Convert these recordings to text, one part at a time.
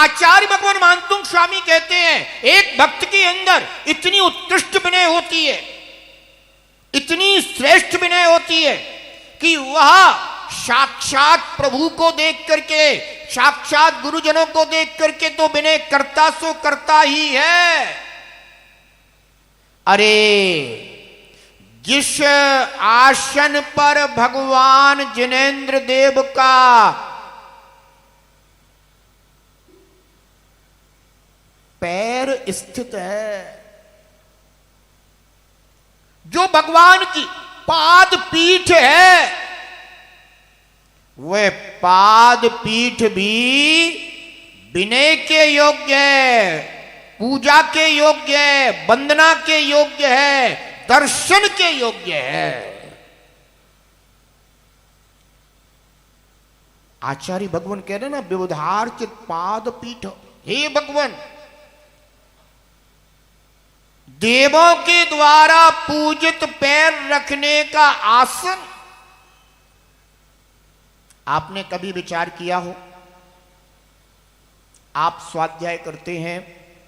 आचार्य भगवान मानतुंग स्वामी कहते हैं एक भक्त के अंदर इतनी उत्कृष्ट विनय होती है, इतनी श्रेष्ठ विनय होती है कि वह साक्षात प्रभु को देख करके, साक्षात गुरुजनों को देख करके तो विनय करता सो करता ही है। अरे जिस आसन पर भगवान जिनेंद्र देव का पैर स्थित है, जो भगवान की पाद पीठ है, वह पाद पीठ भी विनय के योग्य है, पूजा के योग्य है, वंदना के योग्य है, दर्शन के योग्य है। आचार्य भगवान कह रहे ना, विबुधार्चित पाद पीठ। हे भगवान, देवों के द्वारा पूजित पैर रखने का आसन आपने कभी विचार किया हो? आप स्वाध्याय करते हैं,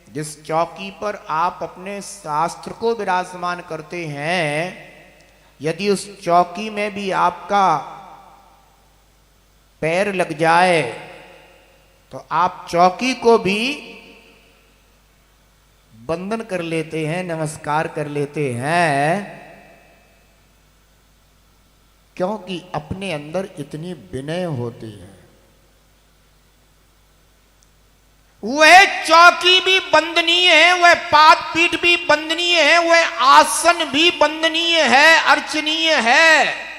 जिस चौकी पर आप अपने शास्त्र को विराजमान करते हैं, यदि उस चौकी में भी आपका पैर लग जाए तो आप चौकी को भी वंदन कर लेते हैं, नमस्कार कर लेते हैं, क्योंकि अपने अंदर इतनी विनय होती है। वह चौकी भी वंदनीय है, वह पाद पीठ भी वंदनीय है, वह आसन भी वंदनीय है, अर्चनीय है।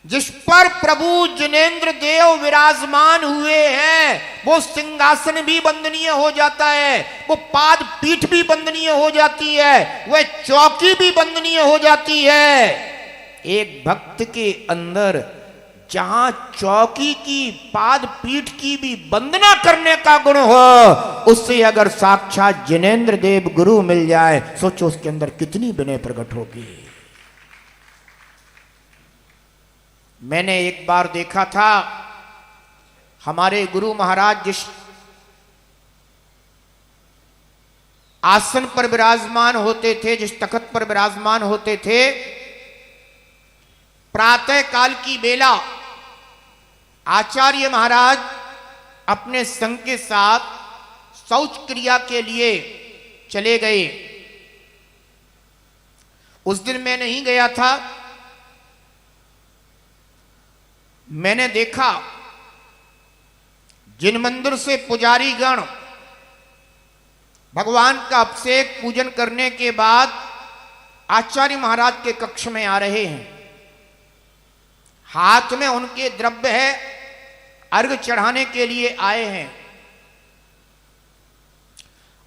जिस पर प्रभु जिनेंद्र देव विराजमान हुए हैं, वो सिंहासन भी वंदनीय हो जाता है, वो पाद पीठ भी वंदनीय हो जाती है, वह चौकी भी वंदनीय हो जाती है। एक भक्त के अंदर जहां चौकी की, पाद पीठ की भी वंदना करने का गुण हो, उससे अगर साक्षात जिनेंद्र देव गुरु मिल जाए, सोचो उसके अंदर कितनी विनय प्रकट होगी। मैंने एक बार देखा था, हमारे गुरु महाराज जिस आसन पर विराजमान होते थे, जिस तख्त पर विराजमान होते थे, प्रातः काल की बेला आचार्य महाराज अपने संघ के साथ शौच क्रिया के लिए चले गए। उस दिन मैं नहीं गया था। मैंने देखा जिन मंदिर से पुजारी गण भगवान का अभिषेक पूजन करने के बाद आचार्य महाराज के कक्ष में आ रहे हैं, हाथ में उनके द्रव्य है, अर्घ चढ़ाने के लिए आए हैं।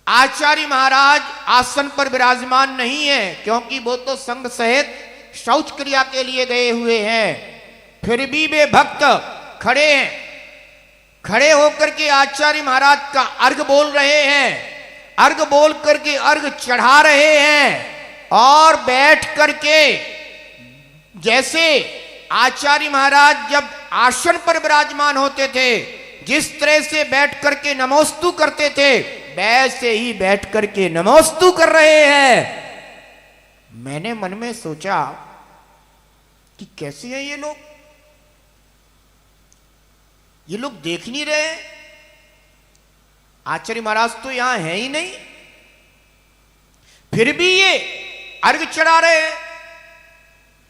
आचार्य महाराज आसन पर विराजमान नहीं है, क्योंकि वो तो संघ सहित शौच क्रिया के लिए गए हुए हैं। फिर भी वे भक्त खड़े हैं, खड़े होकर के आचार्य महाराज का अर्घ बोल रहे हैं, अर्घ बोल करके अर्घ चढ़ा रहे हैं। और बैठ करके, जैसे आचार्य महाराज जब आसन पर विराजमान होते थे, जिस तरह से बैठ करके नमोस्तु करते थे, वैसे ही बैठ करके नमोस्तु कर रहे हैं। मैंने मन में सोचा कि कैसे हैं ये लोग देख नहीं रहे। आचार्य महाराज तो यहां है ही नहीं, फिर भी ये अर्घ चढ़ा रहे हैं,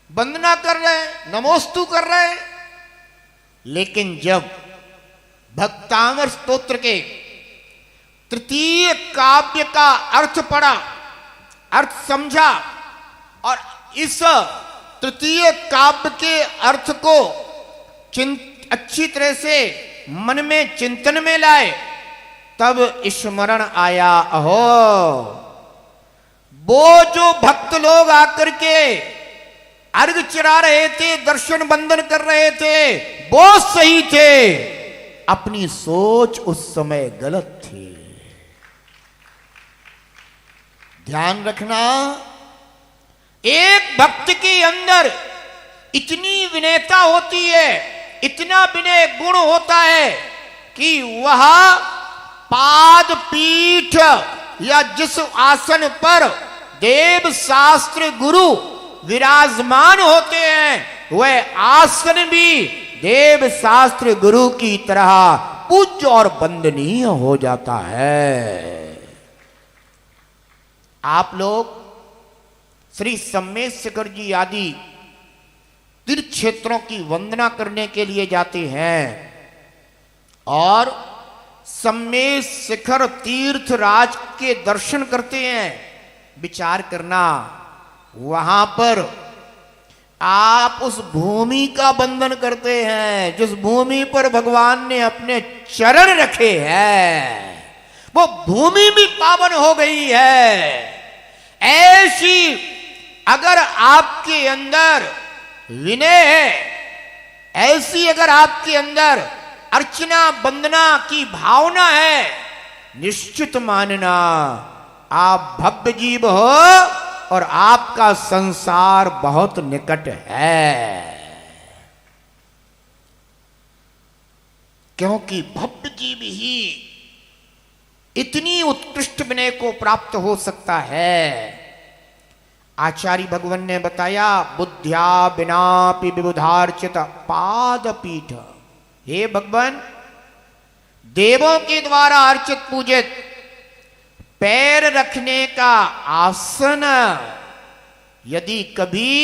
वंदना कर रहे हैं, नमोस्तु कर रहे हैं। लेकिन जब भक्तांगर स्तोत्र के तृतीय काव्य का अर्थ पढ़ा, अर्थ समझा, और इस तृतीय काव्य के अर्थ को अच्छी तरह से मन में चिंतन में लाए, तब स्मरण आया, अहो वो जो भक्त लोग आकर के अर्घ चढ़ा रहे थे, दर्शन बंदन कर रहे थे, वो सही थे, अपनी सोच उस समय गलत थी। ध्यान रखना, एक भक्त के अंदर इतनी विनयता होती है, इतना विनय गुण होता है कि वह पाद पीठ या जिस आसन पर देव शास्त्र गुरु विराजमान होते हैं वह आसन भी देव शास्त्र गुरु की तरह पूज्य और वंदनीय हो जाता है। आप लोग श्री सम्मेशकर जी आदि तीर्थ क्षेत्रों की वंदना करने के लिए जाते हैं और सम्मेश शिखर तीर्थ राज के दर्शन करते हैं। विचार करना, वहां पर आप उस भूमि का वंदन करते हैं जिस भूमि पर भगवान ने अपने चरण रखे हैं, वो भूमि भी पावन हो गई है। ऐसी अगर आपके अंदर विनय है, ऐसी अगर आपके अंदर अर्चना वंदना की भावना है, निश्चित मानना आप भव्य जीव हो और आपका संसार बहुत निकट है। क्योंकि भव्य जीव ही इतनी उत्कृष्ट विनय को प्राप्त हो सकता है। आचार्य भगवान ने बताया, बुद्ध्या बिनापि विबुधार्चित पाद पीठ। हे भगवान, देवों के द्वारा अर्चित पूजित पैर रखने का आसन यदि कभी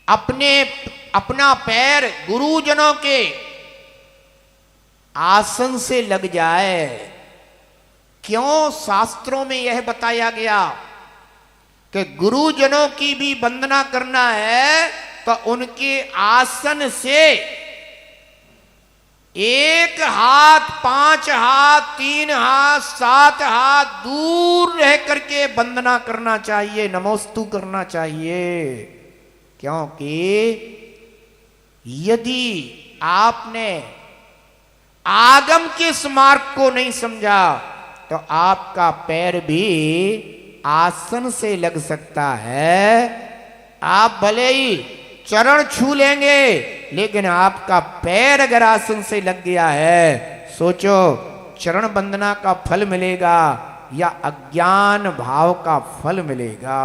अपना पैर गुरुजनों के आसन से लग जाए, क्यों शास्त्रों में यह बताया गया कि गुरुजनों की भी वंदना करना है तो उनके आसन से 1 हाथ, 5 हाथ, 3 हाथ, 7 हाथ दूर रह करके वंदना करना चाहिए, नमोस्तु करना चाहिए। क्योंकि यदि आपने आगम के इस मार्ग को नहीं समझा तो आपका पैर भी आसन से लग सकता है। आप भले ही चरण छू लेंगे लेकिन आपका पैर अगर आसन से लग गया है, सोचो चरण वंदना का फल मिलेगा या अज्ञान भाव का फल मिलेगा।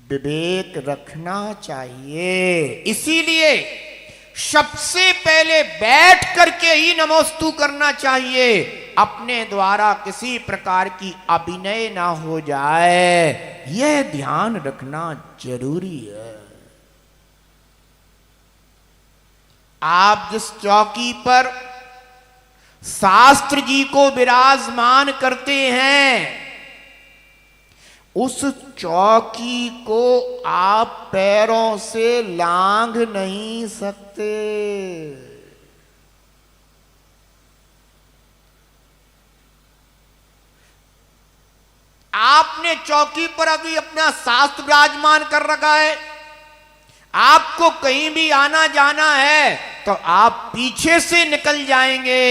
विवेक रखना चाहिए। इसीलिए सबसे पहले बैठ करके ही नमोस्तु करना चाहिए, अपने द्वारा किसी प्रकार की अभिनय ना हो जाए, यह ध्यान रखना जरूरी है। आप जिस चौकी पर शास्त्र जी को विराजमान करते हैं उस चौकी को आप पैरों से लांघ नहीं सकते। आपने चौकी पर अभी अपना शास्त्र विराजमान कर रखा है, आपको कहीं भी आना जाना है तो आप पीछे से निकल जाएंगे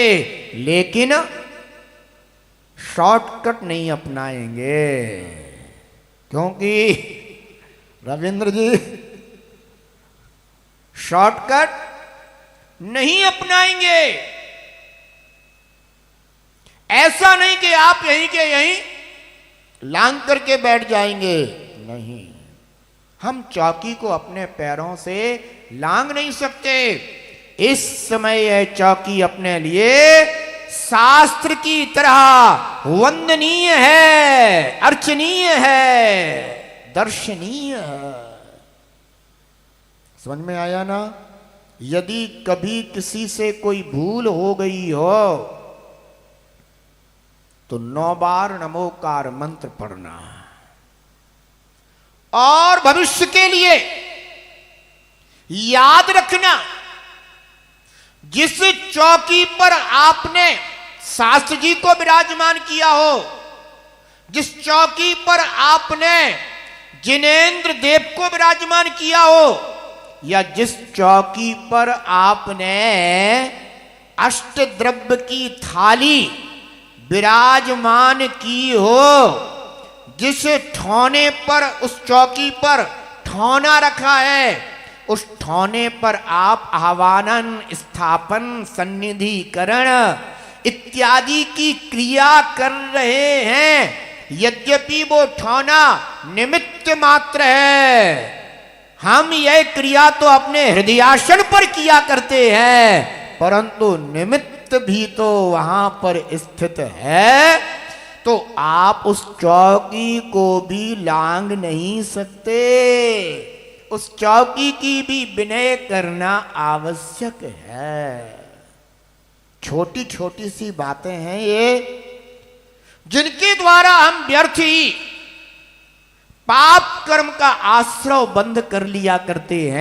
लेकिन शॉर्टकट नहीं अपनाएंगे। क्योंकि रविंद्र जी शॉर्टकट नहीं अपनाएंगे। ऐसा नहीं कि आप यहीं के यहीं लांग करके बैठ जाएंगे, नहीं, हम चौकी को अपने पैरों से लांग नहीं सकते। इस समय यह चौकी अपने लिए शास्त्र की तरह वंदनीय है, अर्चनीय है, दर्शनीय है। समझ में आया ना? यदि कभी किसी से कोई भूल हो गई हो तो 9 बार नमोकार मंत्र पढ़ना और भविष्य के लिए याद रखना, जिस चौकी पर आपने शास्त्र जी को विराजमान किया हो, जिस चौकी पर आपने जिनेंद्र देव को विराजमान किया हो, या जिस चौकी पर आपने अष्टद्रव्य की थाली विराजमान की हो, जिस ठौने पर, उस चौकी पर ठौना रखा है, उस ठौने पर आप आवानन, स्थापन, सन्निधिकरण इत्यादि की क्रिया कर रहे हैं। यद्यपि वो ठौना निमित्त मात्र है, हम यह क्रिया तो अपने हृदयासन पर किया करते हैं, परंतु निमित्त भी तो वहां पर स्थित है। तो आप उस चौकी को भी लांग नहीं सकते, उस चौकी की भी विनय करना आवश्यक है। छोटी छोटी सी बातें हैं ये, जिनके द्वारा हम व्यर्थ ही पाप कर्म का आश्रय बंद कर लिया करते हैं।